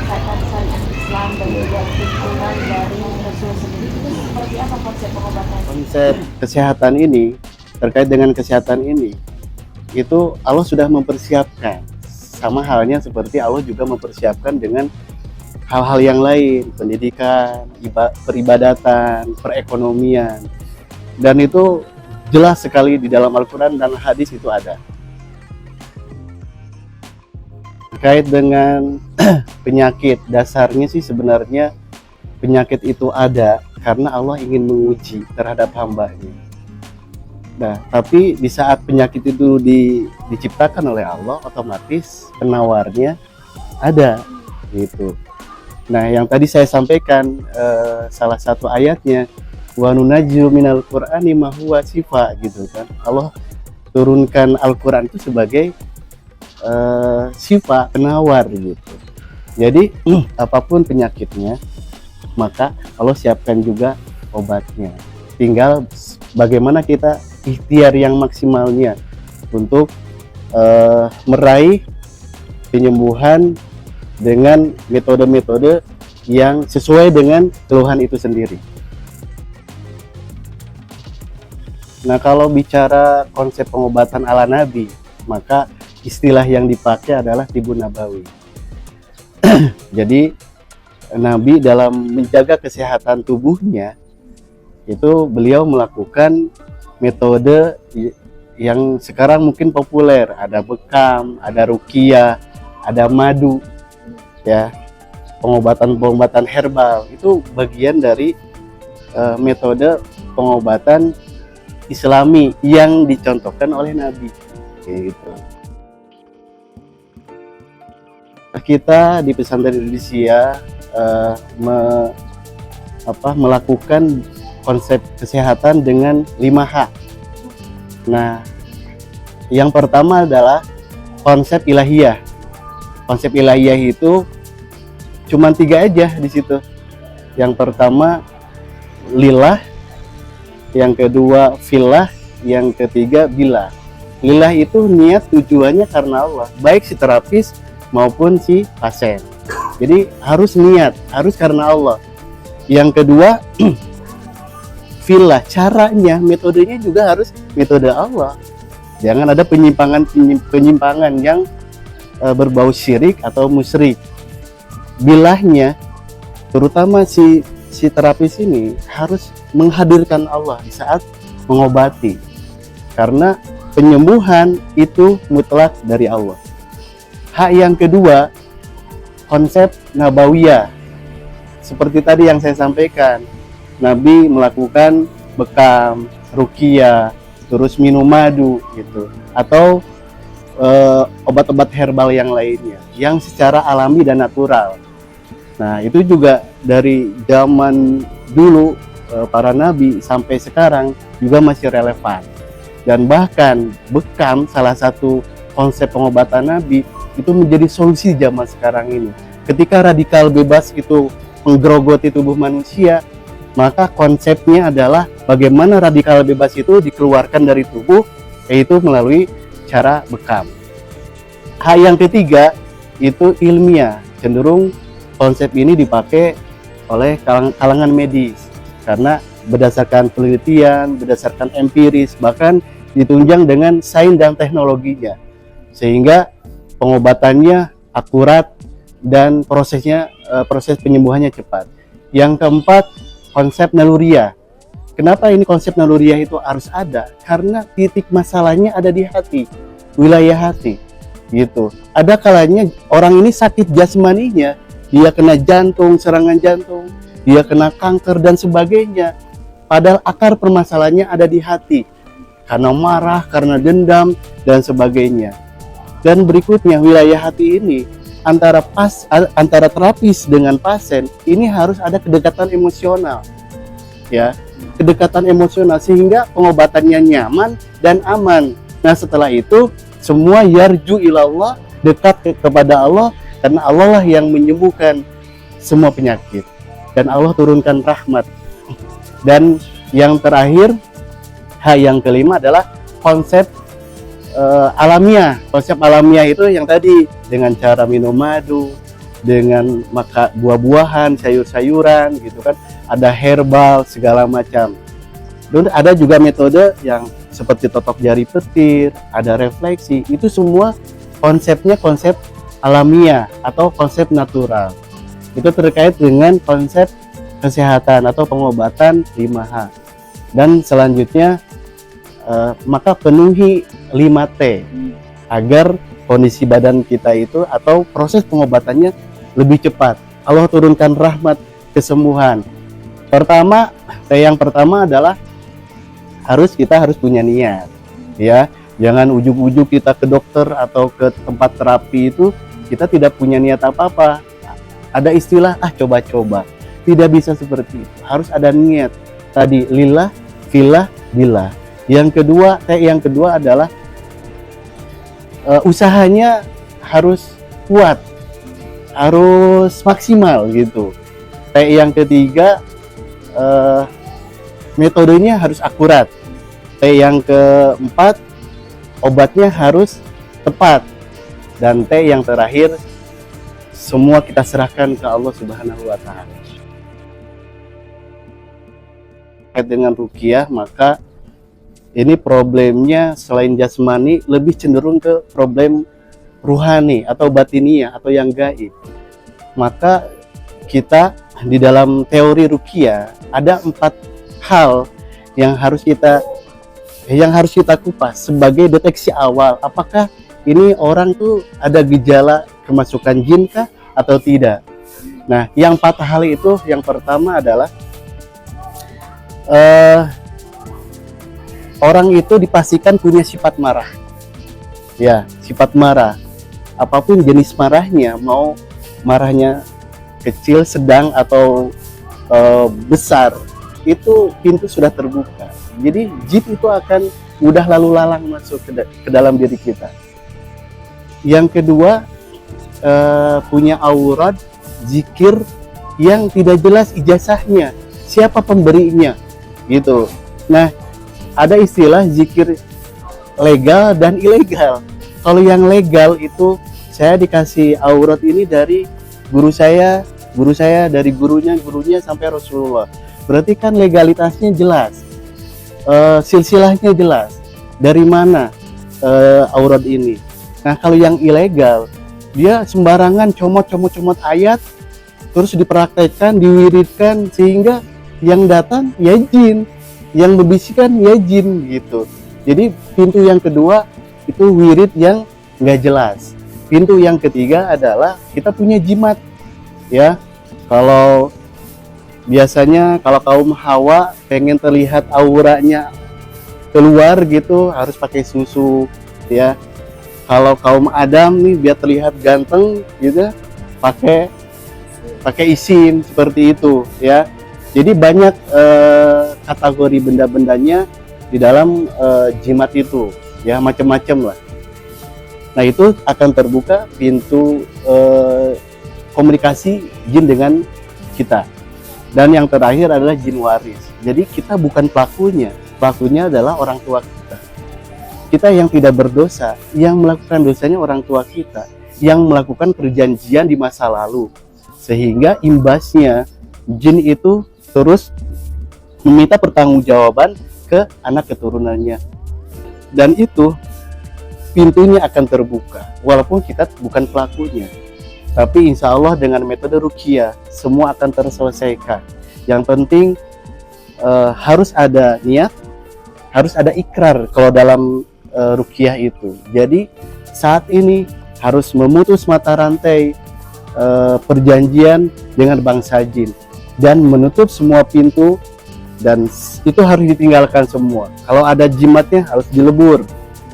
menggunakan syariat Islam dan juga tuntunan dari Rasul sendiri, itu seperti apa konsep pengobatan? Konsep kesehatan ini, terkait dengan kesehatan ini, itu Allah sudah mempersiapkan. Sama halnya seperti Allah juga mempersiapkan dengan hal-hal yang lain, pendidikan, peribadatan, perekonomian. Dan itu jelas sekali di dalam Al-Quran dan hadis itu ada. Terkait dengan penyakit, dasarnya sih sebenarnya penyakit itu ada karena Allah ingin menguji terhadap hambanya. Nah, tapi di saat penyakit itu diciptakan oleh Allah, otomatis penawarnya ada, gitu. Nah, yang tadi saya sampaikan, salah satu ayatnya, wa nunajjilu minal qur'ani ma huwa shifa, gitu kan. Allah turunkan Al-Quran itu sebagai shifa, penawar, gitu. Jadi apapun penyakitnya, maka Allah siapkan juga obatnya. Tinggal bagaimana kita ikhtiar yang maksimalnya untuk meraih penyembuhan dengan metode-metode yang sesuai dengan keluhan itu sendiri. Nah, kalau bicara konsep pengobatan ala Nabi, maka istilah yang dipakai adalah tibun nabawi. Jadi Nabi dalam menjaga kesehatan tubuhnya itu beliau melakukan metode yang sekarang mungkin populer, ada bekam, ada ruqyah, ada madu, ya, pengobatan herbal. Itu bagian dari metode pengobatan Islami yang dicontohkan oleh Nabi, gitu. Kita di pesantren Indonesia melakukan konsep kesehatan dengan 5H. Nah, yang pertama adalah konsep ilahiyah. Konsep ilahiyah itu cuma 3 aja di situ. Yang pertama lillah, yang kedua fillah, yang ketiga billah. Lillah itu niat tujuannya karena Allah, baik si terapis maupun si pasien. Jadi harus niat, harus karena Allah. Yang kedua fillah, caranya, metodenya juga harus metode Allah. Jangan ada penyimpangan yang berbau syirik atau musyrik. Bilahnya, terutama si terapis ini harus menghadirkan Allah di saat mengobati, karena penyembuhan itu mutlak dari Allah. Hak yang kedua, konsep nabawiyah. Seperti tadi yang saya sampaikan, Nabi melakukan bekam, ruqyah, terus minum madu, gitu, atau obat-obat herbal yang lainnya yang secara alami dan natural. Nah, itu juga dari zaman dulu para nabi sampai sekarang juga masih relevan. Dan bahkan bekam, salah satu konsep pengobatan Nabi, itu menjadi solusi zaman sekarang ini. Ketika radikal bebas itu menggerogoti tubuh manusia, maka konsepnya adalah bagaimana radikal bebas itu dikeluarkan dari tubuh, yaitu melalui cara bekam. Hal yang ketiga itu ilmiah. Cenderung konsep ini dipakai oleh kalangan medis karena berdasarkan penelitian, berdasarkan empiris, bahkan ditunjang dengan sains dan teknologinya, sehingga pengobatannya akurat dan proses penyembuhannya cepat. Yang keempat, konsep naluriah. Kenapa ini konsep naluriah itu harus ada? Karena titik masalahnya ada di hati, wilayah hati, gitu. Ada kalanya orang ini sakit jasmaninya, dia kena jantung, serangan jantung, dia kena kanker dan sebagainya. Padahal akar permasalahannya ada di hati, karena marah, karena dendam dan sebagainya. Dan berikutnya, wilayah hati ini antara terapis dengan pasien ini harus ada kedekatan emosional, ya, kedekatan emosional sehingga pengobatannya nyaman dan aman. Nah, setelah itu semua yarju ilallah, dekat kepada Allah, karena Allah lah yang menyembuhkan semua penyakit dan Allah turunkan rahmat. Dan yang terakhir, yang kelima adalah konsep alamiah. Konsep alamiah itu yang tadi, dengan cara minum madu, dengan maka buah-buahan, sayur-sayuran gitu kan, ada herbal segala macam. Dan ada juga metode yang seperti totok jari petir, ada refleksi, itu semua konsepnya konsep alamiah atau konsep natural. Itu terkait dengan konsep kesehatan atau pengobatan 5H. Dan selanjutnya maka penuhi 5T agar kondisi badan kita itu atau proses pengobatannya lebih cepat. Allah turunkan rahmat kesembuhan. Yang pertama adalah kita harus punya niat, ya. Jangan ujuk-ujuk kita ke dokter atau ke tempat terapi itu kita tidak punya niat apa-apa. Ada istilah coba-coba. Tidak bisa seperti itu. Harus ada niat. Tadi lillah, fillah, billah. Yang kedua adalah usahanya harus kuat, harus maksimal gitu. Yang ketiga metodenya harus akurat. Yang keempat obatnya harus tepat. Dan yang terakhir semua kita serahkan ke Allah Subhanahu wa taala. Dengan ruqyah, maka ini problemnya selain jasmani lebih cenderung ke problem ruhani atau batiniah atau yang gaib. Maka kita di dalam teori ruqyah ada 4 hal yang harus kita kupas sebagai deteksi awal. Apakah ini orang tuh ada gejala kemasukan jin kah atau tidak? Nah, yang 4 hal itu, yang pertama adalah orang itu dipastikan punya sifat marah. Ya, sifat marah. Apapun jenis marahnya, mau marahnya kecil, sedang, atau besar, itu pintu sudah terbuka. Jadi jin itu akan mudah lalu lalang masuk ke dalam diri kita. Yang kedua, punya aurat zikir yang tidak jelas ijazahnya, siapa pemberinya, gitu. Nah, ada istilah zikir legal dan ilegal. Kalau yang legal itu saya dikasih aurat ini dari guru saya dari gurunya sampai Rasulullah. Berarti kan legalitasnya jelas, silsilahnya jelas. Dari mana aurat ini? Nah, kalau yang ilegal, dia sembarangan comot ayat, terus dipraktekkan, diwiridkan, sehingga yang datang ya jin, yang membisikkan ya jin gitu. Jadi pintu yang kedua itu wirid yang nggak jelas. Pintu yang ketiga adalah kita punya jimat, ya. Kalau biasanya kalau kaum Hawa pengen terlihat auranya keluar gitu harus pakai susu, ya. Kalau kaum Adam nih biar terlihat ganteng gitu pakai isim seperti itu, ya. Jadi banyak kategori benda-bendanya di dalam jimat itu, ya, macam-macam lah. Nah, itu akan terbuka pintu komunikasi jin dengan kita. Dan yang terakhir adalah jin waris. Jadi kita bukan pelakunya adalah orang tua kita. Kita yang tidak berdosa, yang melakukan dosanya orang tua kita, yang melakukan perjanjian di masa lalu, sehingga imbasnya jin itu terus meminta pertanggungjawaban ke anak keturunannya, dan itu pintunya akan terbuka walaupun kita bukan pelakunya. Tapi insya Allah dengan metode ruqyah semua akan terselesaikan. Yang penting harus ada niat, harus ada ikrar kalau dalam ruqyah itu. Jadi saat ini harus memutus mata rantai perjanjian dengan bangsa jin dan menutup semua pintu, dan itu harus ditinggalkan semua. Kalau ada jimatnya harus dilebur,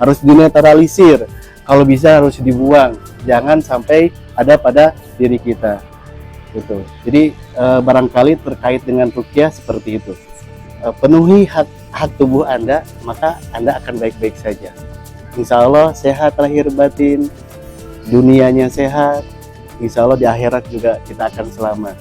harus dinetralisir, kalau bisa harus dibuang, jangan sampai ada pada diri kita gitu. Jadi barangkali terkait dengan ruqyah seperti itu. Penuhi hak tubuh Anda, maka Anda akan baik-baik saja. Insya Allah sehat lahir batin, dunianya sehat, insya Allah di akhirat juga kita akan selamat.